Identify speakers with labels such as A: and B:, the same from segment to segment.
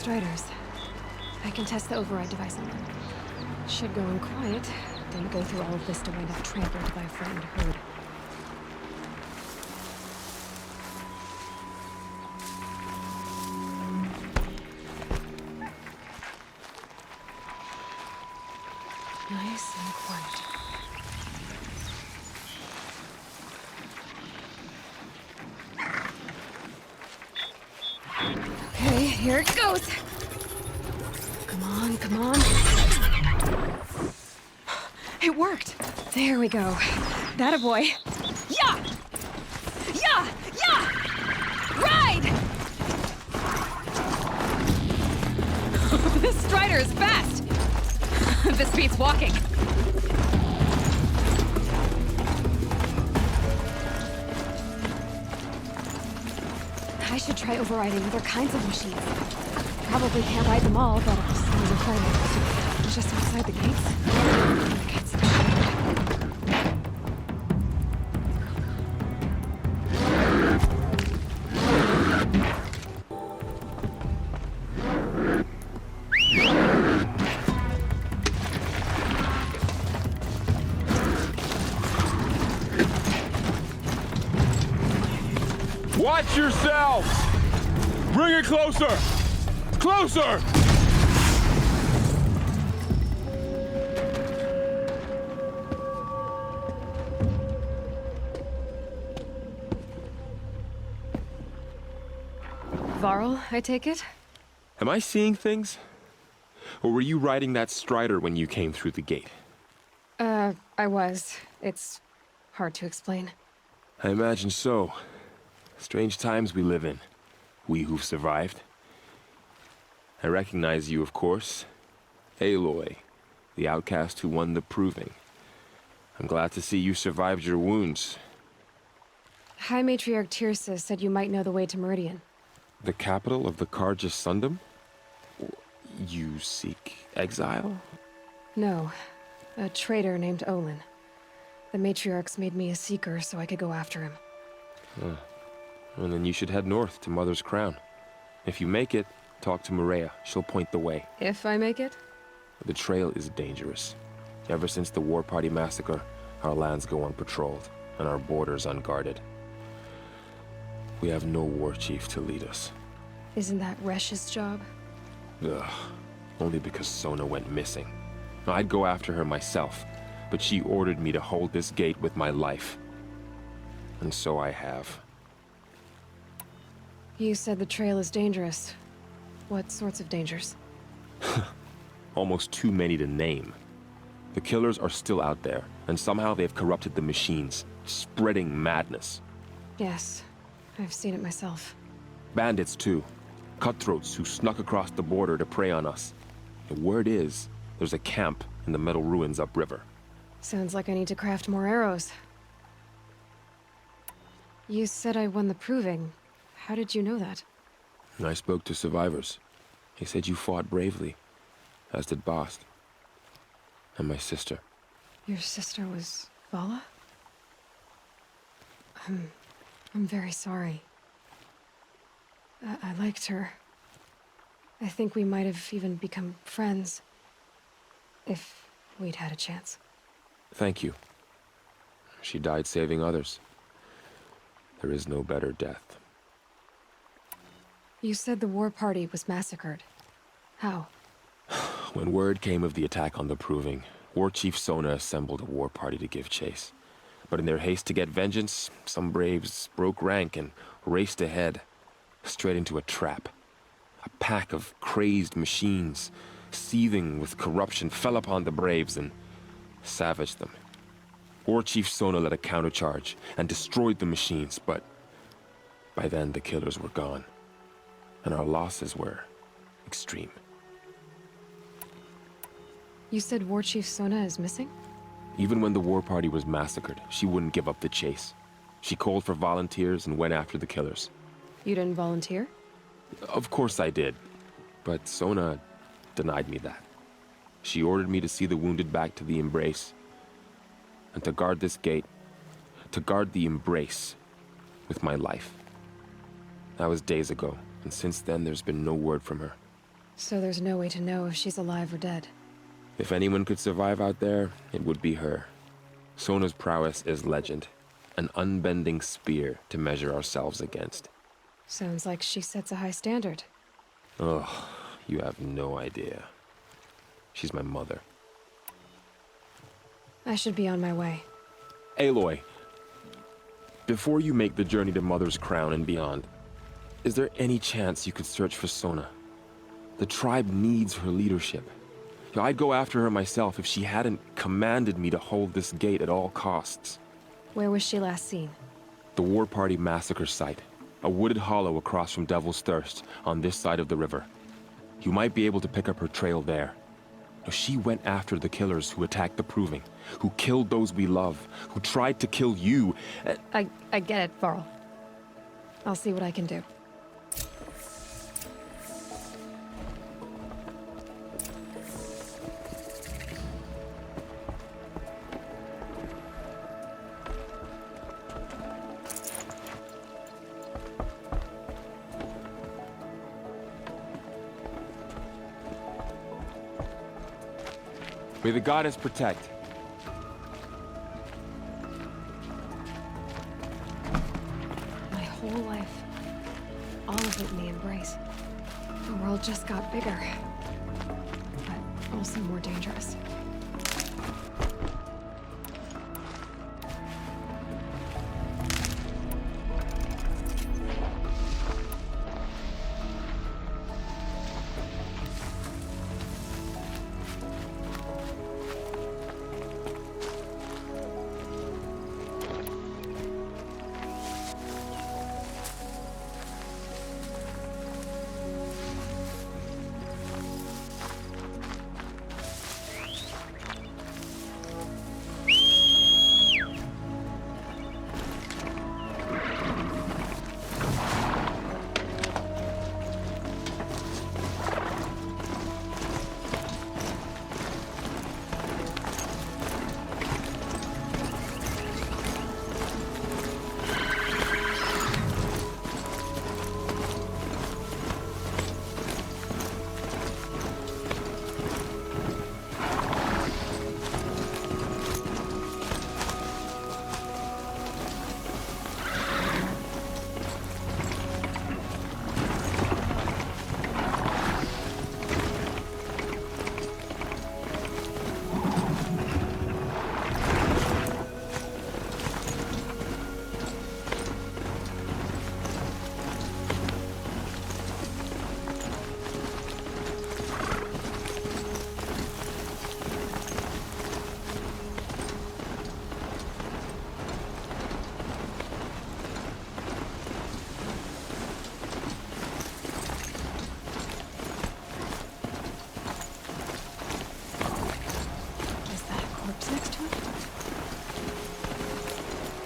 A: Striders. I can test the override device on them. Should go in quiet. Didn't go through all of this to wind up trampled by a frightened herd. Nice and quiet. Okay, here it goes! Come on, come on. It worked! There we go. That a boy. Yeah! Yeah! Yeah! Ride! This Strider is fast! This beats walking. I should try overriding other kinds of machines. Probably can't ride them all, but as soon as I find it, just outside the gates. The gates are shut.
B: Watch yourselves! Bring it closer! Closer!
A: Varl, I take it?
B: Am I seeing things? Or were you riding that Strider when you came through the gate?
A: I was. It's hard to explain.
B: I imagine so. Strange times we live in. We who've survived. I recognize you, of course. Aloy, the outcast who won the proving. I'm glad to see you survived your wounds.
A: High Matriarch Tirsa said you might know the way to Meridian.
B: The capital of the Carja Sundom? You seek exile?
A: No. A traitor named Olin. The Matriarchs made me a seeker so I could go after him.
B: And then you should head north to Mother's Crown. If you make it, talk to Maria. She'll point the way.
A: If I make it?
B: The trail is dangerous. Ever since the War Party massacre, our lands go unpatrolled, and our borders unguarded. We have no war chief to lead us.
A: Isn't that Resh's job?
B: Ugh. Only because Sona went missing. I'd go after her myself, but she ordered me to hold this gate with my life. And so I have.
A: You said the trail is dangerous. What sorts of dangers?
B: Almost too many to name. The killers are still out there, and somehow they've corrupted the machines, spreading madness.
A: Yes, I've seen it myself.
B: Bandits, too. Cutthroats who snuck across the border to prey on us. The word is, there's a camp in the metal ruins upriver.
A: Sounds like I need to craft more arrows. You said I won the proving. How did you know that?
B: I spoke to survivors. They said you fought bravely, as did Bast. And my sister.
A: Your sister was Vala? I'm very sorry. I liked her. I think we might have even become friends. If we'd had a chance.
B: Thank you. She died saving others. There is no better death.
A: You said the war party was massacred. How?
B: When word came of the attack on the Proving, War Chief Sona assembled a war party to give chase. But in their haste to get vengeance, some braves broke rank and raced ahead, straight into a trap. A pack of crazed machines, seething with corruption, fell upon the braves and savaged them. War Chief Sona led a countercharge and destroyed the machines, but by then the killers were gone, and our losses were extreme.
A: You said War Chief Sona is missing?
B: Even when the war party was massacred, she wouldn't give up the chase. She called for volunteers and went after the killers.
A: You didn't volunteer?
B: Of course I did, but Sona denied me that. She ordered me to see the wounded back to the Embrace, and to guard this gate, to guard the Embrace with my life. That was days ago, and since then there's been no word from her.
A: So there's no way to know if she's alive or dead.
B: If anyone could survive out there, it would be her. Sona's prowess is legend. An unbending spear to measure ourselves against.
A: Sounds like she sets a high standard.
B: Ugh, you have no idea. She's my mother.
A: I should be on my way.
B: Aloy, before you make the journey to Mother's Crown and beyond, is there any chance you could search for Sona? The tribe needs her leadership. I'd go after her myself if she hadn't commanded me to hold this gate at all costs.
A: Where was she last seen?
B: The War Party massacre site. A wooded hollow across from Devil's Thirst, on this side of the river. You might be able to pick up her trail there. Now, she went after the killers who attacked the Proving, who killed those we love, who tried to kill you.
A: I get it, Varl. I'll see what I can do.
B: May the goddess protect.
A: My whole life. All of it in the embrace. The world just got bigger. But also more dangerous.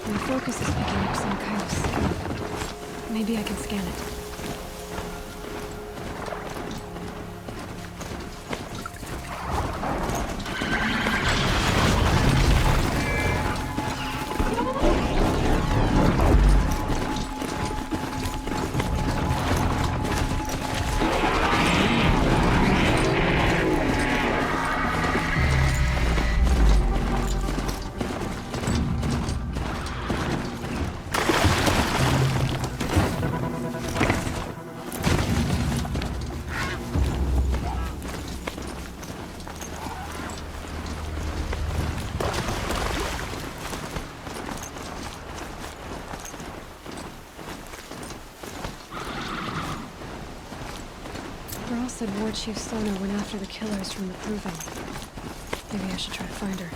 A: My focus is picking up some kind of signal. Maybe I can scan it. Girl said War Chief Sona went after the killers from the Proving. Maybe I should try to find her.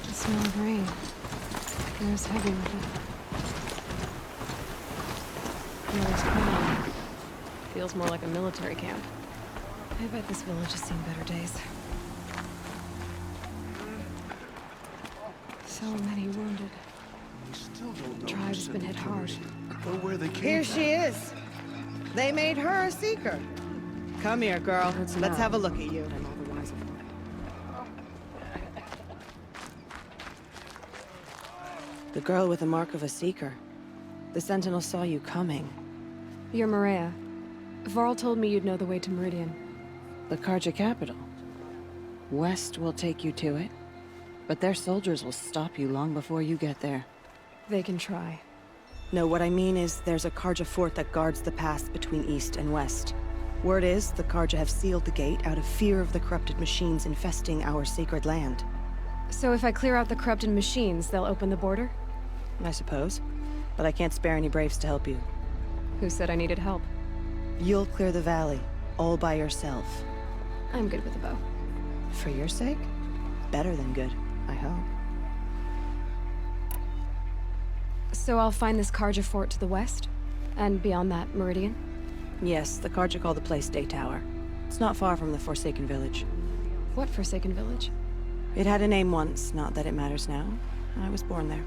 A: The smell of rain. Air's heavy with it. Feels more like a military camp. I bet this village has seen better days. So many wounded. The tribe's been hit hard.
C: Or where they came
D: Here
C: from.
D: she is. They made her a seeker. Come here, girl. Let's have a look at you.
A: I'm all the wiser for it.
D: The girl with the mark of a seeker. The Sentinel saw you coming.
A: You're Maria. Varl told me you'd know the way to Meridian.
D: The Karja capital. West will take you to it, but their soldiers will stop you long before you get there.
A: They can try.
D: No, what I mean is there's a Karja fort that guards the pass between East and West. Word is, the Karja have sealed the gate out of fear of the corrupted machines infesting our sacred land.
A: So if I clear out the corrupted machines, they'll open the border?
D: I suppose. But I can't spare any braves to help you.
A: Who said I needed help?
D: You'll clear the valley, all by yourself.
A: I'm good with a bow.
D: For your sake? Better than good, I hope.
A: So I'll find this Karja fort to the west? And beyond that, Meridian?
D: Yes, the Karja call the place Day Tower. It's not far from the Forsaken Village.
A: What Forsaken Village?
D: It had a name once, not that it matters now. I was born there.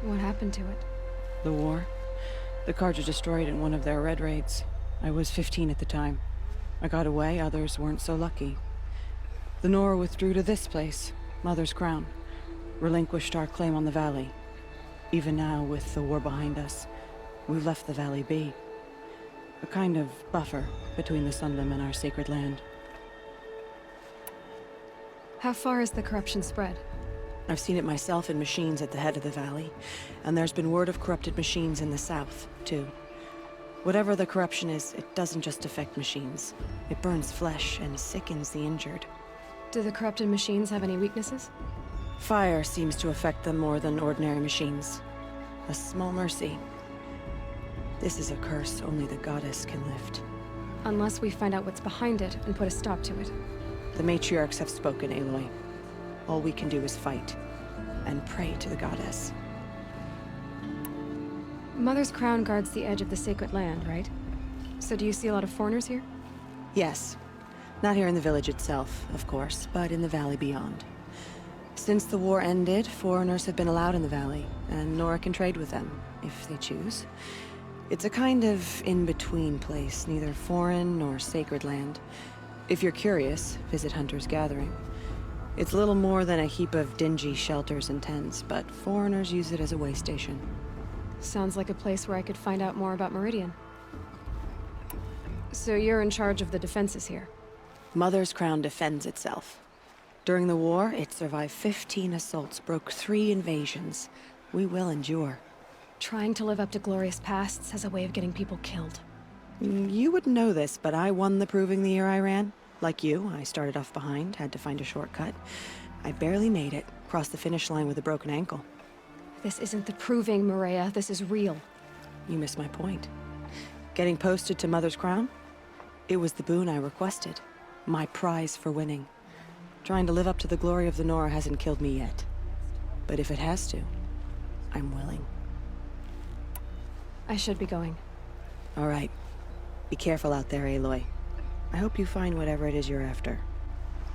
A: What happened to it?
D: The war. The Karja destroyed it in one of their red raids. I was 15 at the time. I got away, others weren't so lucky. The Nora withdrew to this place, Mother's Crown. Relinquished our claim on the valley. Even now, with the war behind us, we've left the valley be. A kind of buffer between the Sundom and our sacred land.
A: How far has the corruption spread?
D: I've seen it myself in machines at the head of the valley, and there's been word of corrupted machines in the south, too. Whatever the corruption is, it doesn't just affect machines. It burns flesh and sickens the injured.
A: Do the corrupted machines have any weaknesses?
D: Fire seems to affect them more than ordinary machines. A small mercy. This is a curse only the goddess can lift.
A: Unless we find out what's behind it and put a stop to it.
D: The matriarchs have spoken, Aloy. All we can do is fight, and pray to the goddess.
A: Mother's Crown guards the edge of the sacred land, right? So do you see a lot of foreigners here?
D: Yes. Not here in the village itself, of course, but in the valley beyond. Since the war ended, foreigners have been allowed in the valley, and Nora can trade with them, if they choose. It's a kind of in-between place, neither foreign nor sacred land. If you're curious, visit Hunter's Gathering. It's little more than a heap of dingy shelters and tents, but foreigners use it as a way station.
A: Sounds like a place where I could find out more about Meridian. So you're in charge of the defenses here?
D: Mother's Crown defends itself. During the war, it survived 15 assaults, broke 3 invasions. We will endure.
A: Trying to live up to glorious pasts has a way of getting people killed.
D: You wouldn't know this, but I won the proving the year I ran. Like you, I started off behind, had to find a shortcut. I barely made it, crossed the finish line with a broken ankle.
A: This isn't the proving, Maria. This is real.
D: You missed my point. Getting posted to Mother's Crown? It was the boon I requested. My prize for winning. Trying to live up to the glory of the Nora hasn't killed me yet. But if it has to, I'm willing.
A: I should be going.
D: All right. Be careful out there, Aloy. I hope you find whatever it is you're after.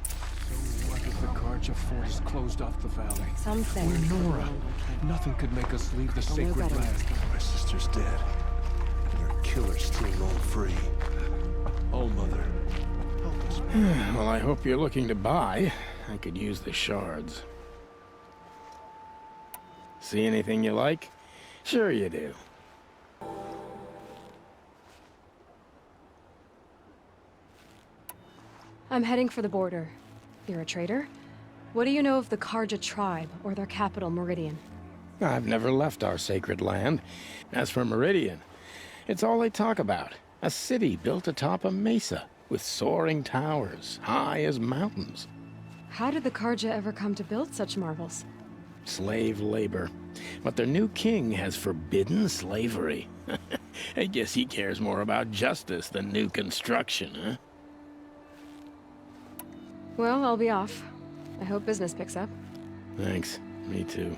C: So what if the Karja fort is closed off the valley?
D: Some say.
C: We're Nora. Nothing could make us leave the sacred
D: better.
C: land.
E: My sister's dead. Your killer's still roam free. Oh, Mother. Help us.
F: Well, I hope you're looking to buy. I could use the shards. See anything you like? Sure you do.
A: I'm heading for the border. You're a trader? What do you know of the Karja tribe, or their capital, Meridian?
F: I've never left our sacred land. As for Meridian, it's all they talk about. A city built atop a mesa, with soaring towers, high as mountains.
A: How did the Karja ever come to build such marvels?
F: Slave labor. But their new king has forbidden slavery. I guess he cares more about justice than new construction, huh?
A: Well, I'll be off. I hope business picks up.
F: Thanks. Me too.